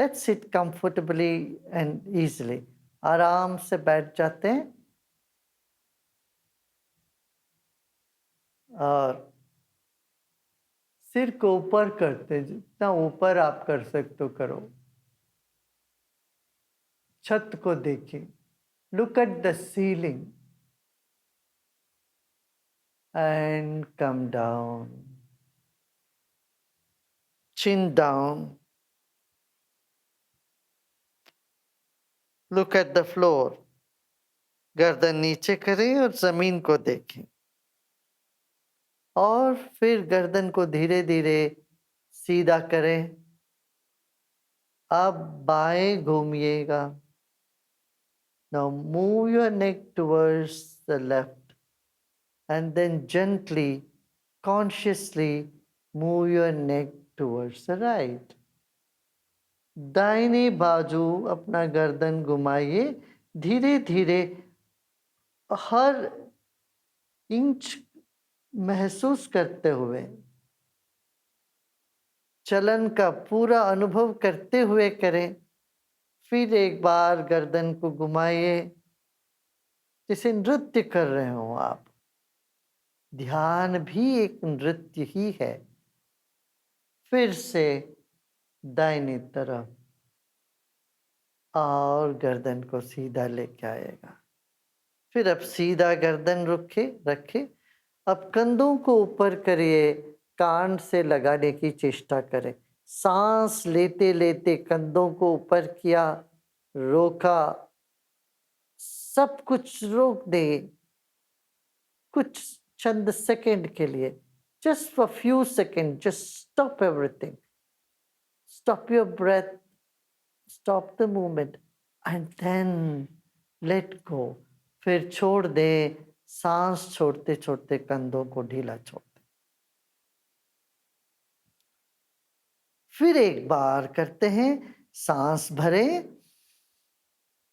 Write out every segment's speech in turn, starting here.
Let's sit comfortably and easily. आराम से बैठ जाते हैं और सिर को ऊपर करते हैं, जितना ऊपर आप कर सकते हो करो। छत को देखिए, look at the ceiling and come down, chin down, look at the floor. गर्दन नीचे करें और जमीन को देखें और फिर गर्दन को धीरे धीरे सीधा करें। अब बाएं घूमिएगा। Now move your neck towards the left and then gently, consciously move your neck towards the right. दाहिनी बाजू अपना गर्दन घुमाइए धीरे धीरे, हर इंच महसूस करते हुए, चलन का पूरा अनुभव करते हुए करें। फिर एक बार गर्दन को घुमाइए जैसे नृत्य कर रहे हो आप। ध्यान भी एक नृत्य ही है। फिर से दाहिनी तरफ और गर्दन को सीधा लेके आएगा। फिर अब सीधा गर्दन रखे। अब कंधों को ऊपर करिए, कान से लगाने की चेष्टा करें। सांस लेते लेते कंधों को ऊपर किया, रोका, सब कुछ रोक दे कुछ चंद सेकंड के लिए। Just for few second, just stop everything, stop your breath, stop the movement and then let go. फिर छोड़ दे, सांस छोड़ते छोड़ते कंधों को ढीला छोड़ दे। फिर एक बार करते हैं, सांस भरे,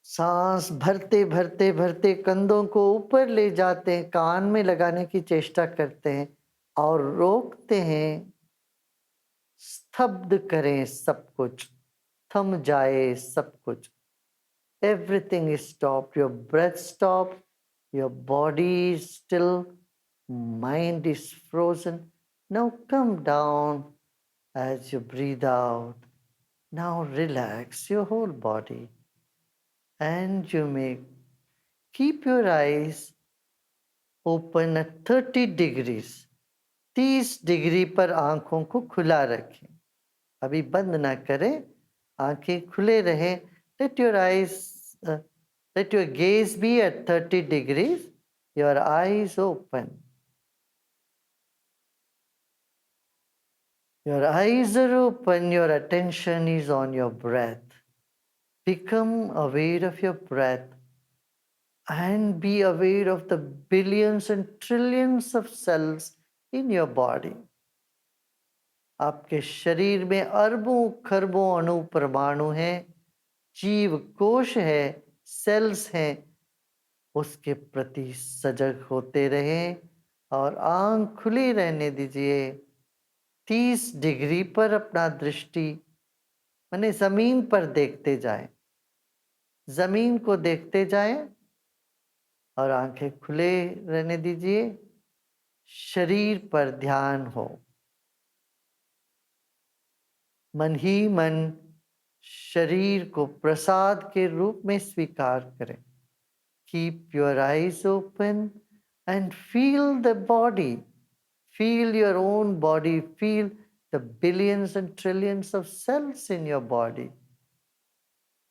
सांस भरते भरते भरते कंधों को ऊपर ले जाते हैं, कान में लगाने की चेष्टा करते हैं और रोकते हैं। स्तब्ध करें सब कुछ, थम जाए सब कुछ। Everything is stop, your breath stop, your body is still, mind is frozen. Now come down as you breathe out. Now relax your whole body and you may keep your eyes open at 30 degrees. 30 degree पर आंखों को खुला रखें। अभी बंद ना करें, आंखें खुले रहें। Let your eyes, let your gaze be at 30 degrees. Your eyes open. Your eyes are open, your attention is on your breath. Become aware of your breath and be aware of the billions and trillions of cells in your body. आपके शरीर में अरबों खरबों अणु परमाणु हैं, जीव कोश है, सेल्स हैं। उसके प्रति सजग होते रहें और आंख खुली रहने दीजिए। 30 डिग्री पर अपना दृष्टि माने जमीन पर देखते जाएं, जमीन को देखते जाएं और आंखें खुले रहने दीजिए। शरीर पर ध्यान हो, मन ही मन शरीर को प्रसाद के रूप में स्वीकार करें। Keep your eyes open and feel the body, feel your own body, feel the billions and trillions of cells in your body,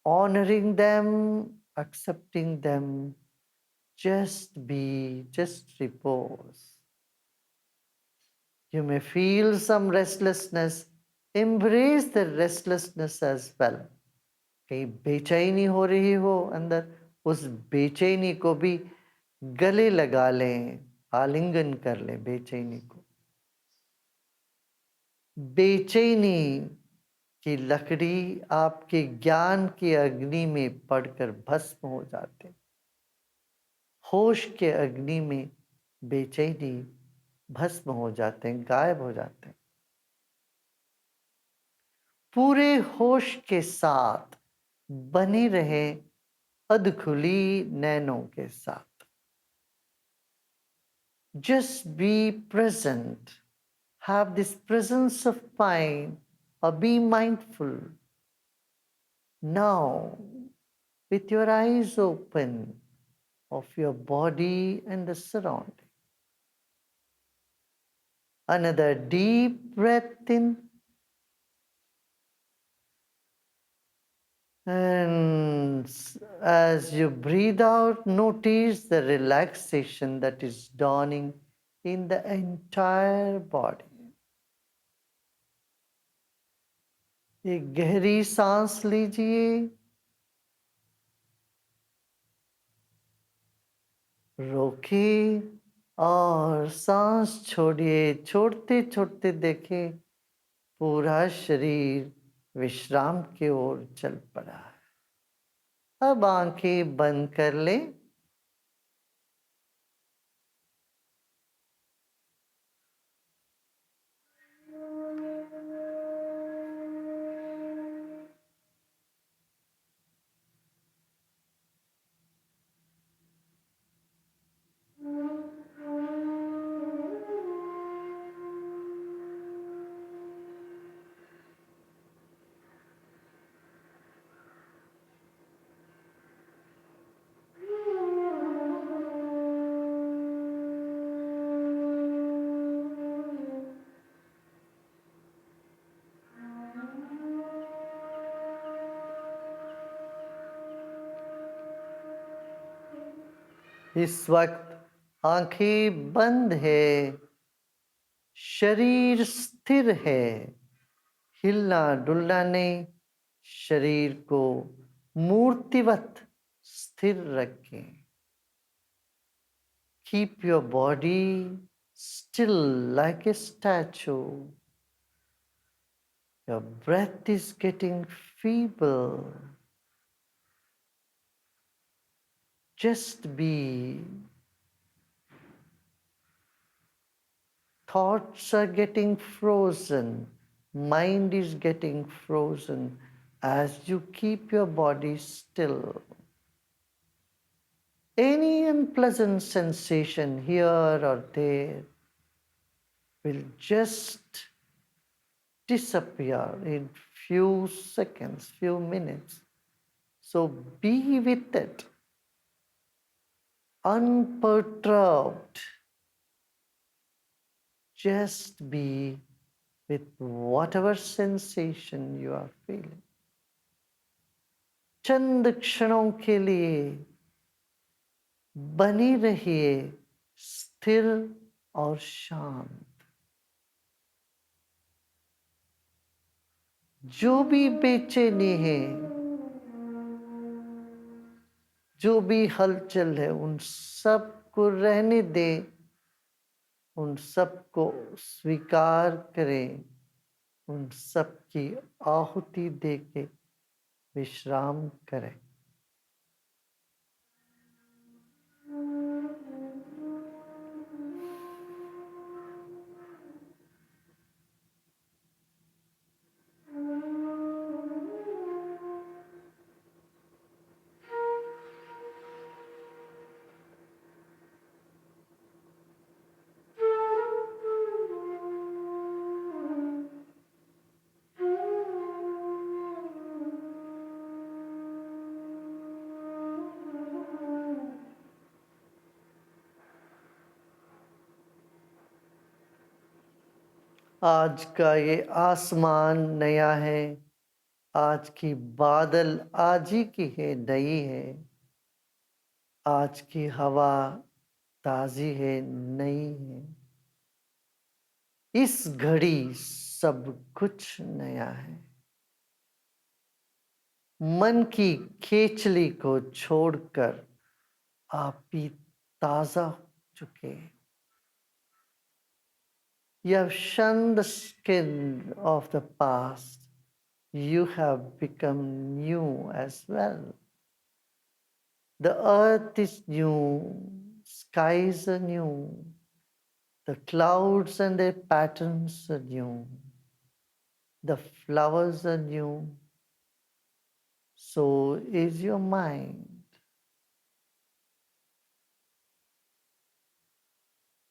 honoring them, accepting them. Just be, just repose. You may feel some restlessness. Embrace the restlessness as well. कहीं बेचैनी हो रही हो अंदर, उस बेचैनी को भी गले लगा लें, आलिंगन कर लें बेचैनी को। बेचैनी की लकड़ी आपके ज्ञान की अग्नि में पड़कर भस्म हो जाते। होश के अग्नि में बेचैनी भस्म हो जाते हैं, गायब हो जाते हैं। पूरे होश के साथ बने रहे अधखुली नैनों के साथ। Just be present. Have this presence of mind or be mindful. Now, with your eyes open of your body and the surrounding. Another deep breath in. And as you breathe out, notice the relaxation that is dawning in the entire body. एक गहरी सांस लीजिए, रोकिए और सांस छोड़िए। छोड़ते छोड़ते देखें पूरा शरीर विश्राम की ओर चल पड़ा है। अब आंखें बंद कर लें। इस वक्त आंखें बंद है, शरीर स्थिर है, हिलना डुलना नहीं। शरीर को मूर्तिवत स्थिर रखें। Keep your body still like a statue. Your breath is getting feeble. Just be. Thoughts are getting frozen. Mind is getting frozen as you keep your body still. Any unpleasant sensation here or there will just disappear in few seconds, few minutes. So be with it, unperturbed. Just be with whatever sensation you are feeling. चंद क्षणों के लिए बनी रहिए स्थिर और शांत। जो भी बेचैनी है, जो भी हलचल है, उन सब को रहने दे, उन सब को स्वीकार करें, उन सब की आहुति दे के विश्राम करें। आज का ये आसमान नया है, आज की बादल आज ही की है, नई है। आज की हवा ताजी है, नई है। इस घड़ी सब कुछ नया है। मन की खेचली को छोड़कर आप भी ताजा हो चुके। You have shunned the skin of the past. You have become new as well. The earth is new, skies are new, the clouds and their patterns are new. The flowers are new, so is your mind.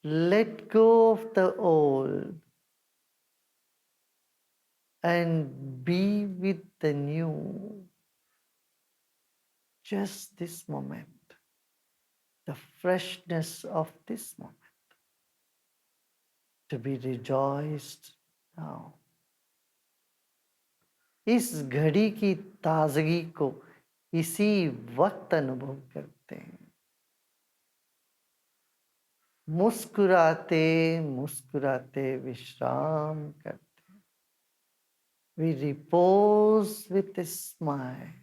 Let go of the old and be with the new. Just this moment, the freshness of this moment, to be rejoiced now. इस घड़ी की ताजगी को इसी वक्त अनुभव करते हैं, मुस्कुराते मुस्कुराते विश्राम करते हैं. We repose with a smile.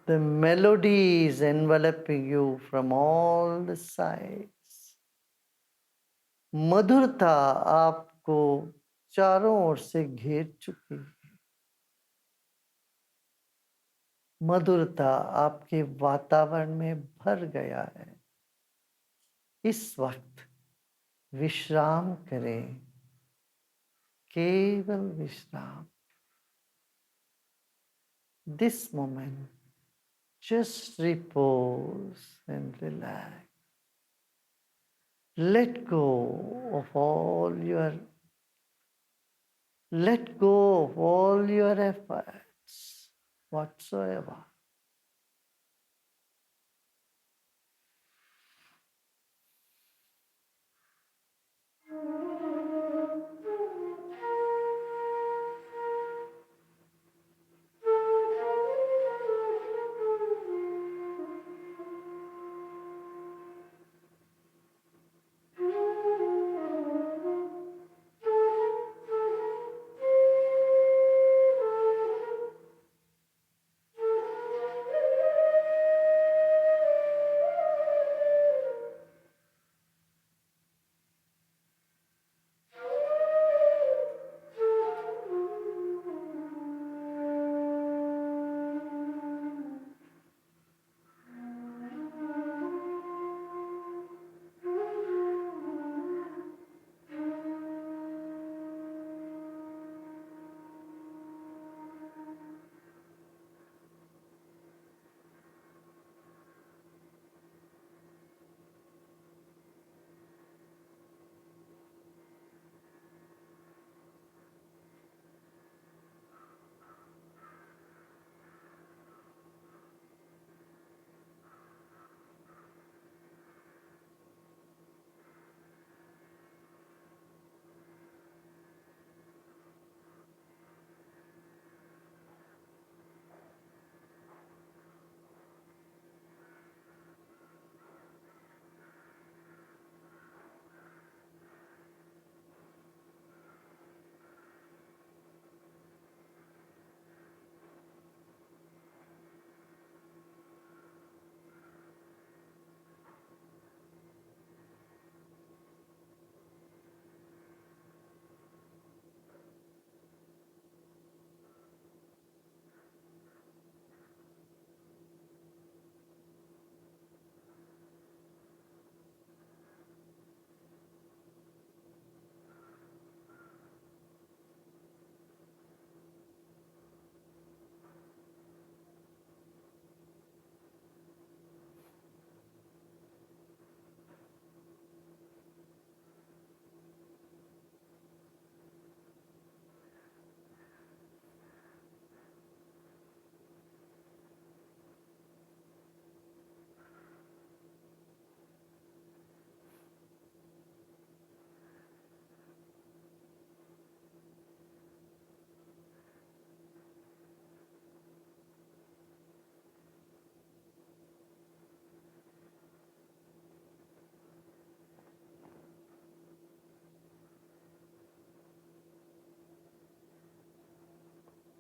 The melody is enveloping you from all the sides. मधुरता आपको चारों ओर से घेर चुकी है. मधुरता आपके वातावरण में भर गया है. इस वक्त विश्राम करें, केवल विश्राम. This moment, just repose and relax. Let go of all your efforts whatsoever.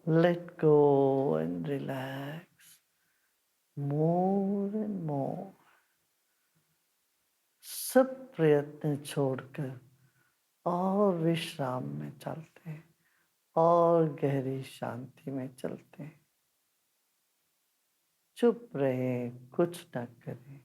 Let go and relax more and more. सब प्रयत्न छोड़कर और विश्राम में चलते हैं और गहरी शांति में चलते हैं। चुप रहे, कुछ न करें।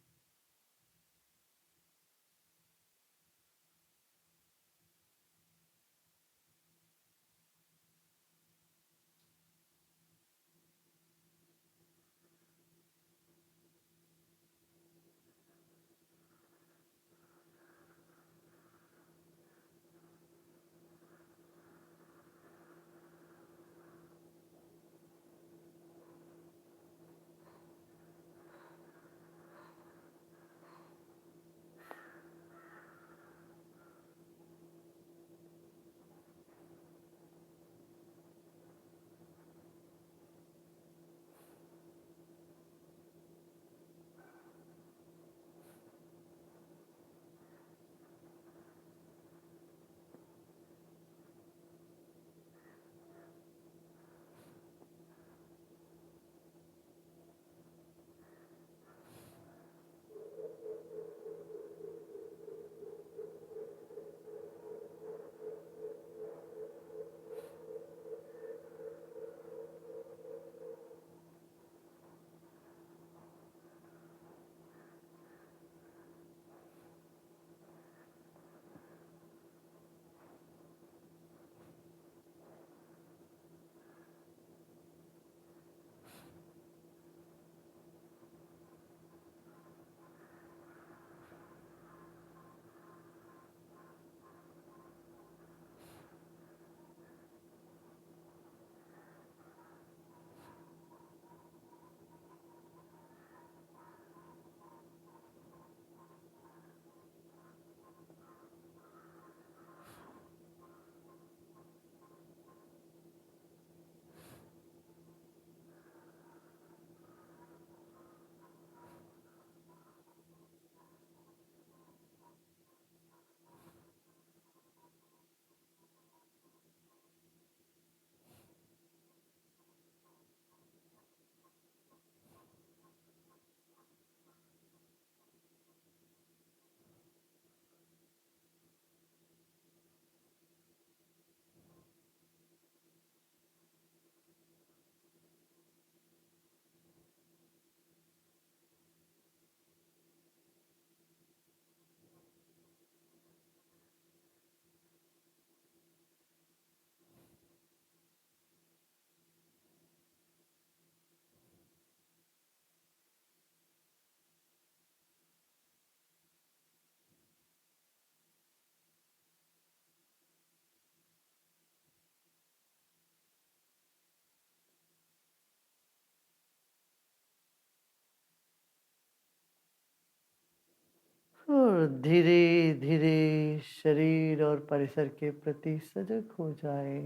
और धीरे धीरे शरीर और परिसर के प्रति सजग हो जाए।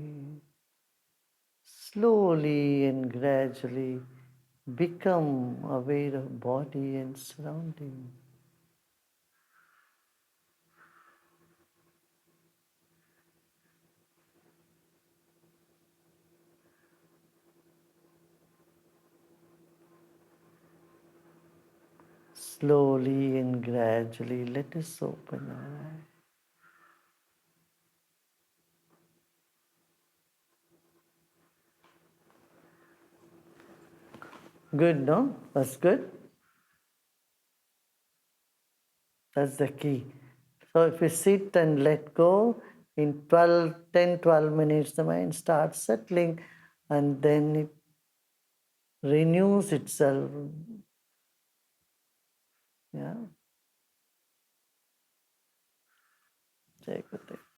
Slowly and gradually become aware of body and surrounding. Slowly and gradually let us open our eyes. Good, no? That's good. That's the key. So if you sit and let go, in 12 minutes, the mind starts settling and then it renews itself. Yeah. Jai Gurudev.